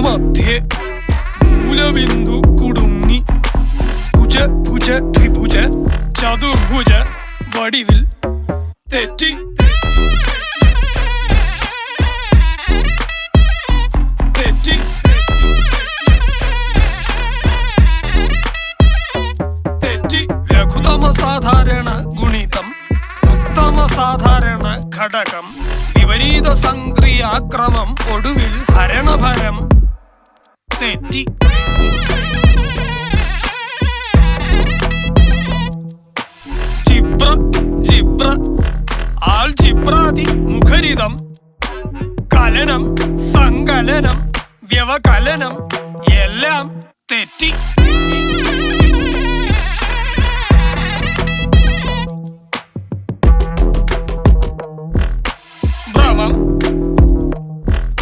മധ്യേ മൂലബിന്ദു കുടുങ്ങി ഭുജ ഭുജ ദ്വിഭുജ ചതുർഭുജ വടിവിൽ തെറ്റി തെറ്റി തെറ്റി ലഘുതമ സാധാരണ ഗുണിതം ഉത്തമ സാധാരണ ഘടകം വിപരീത സംക്രിയാക്രമം ഒടുവിൽ ഹരണഭരം തെറ്റി ജിബ്ര ജിബ്ര ആൾജിബ്രാദി മുഖരിതം കലനം സങ്കലനം വ്യവകലനം എല്ലാം തെറ്റി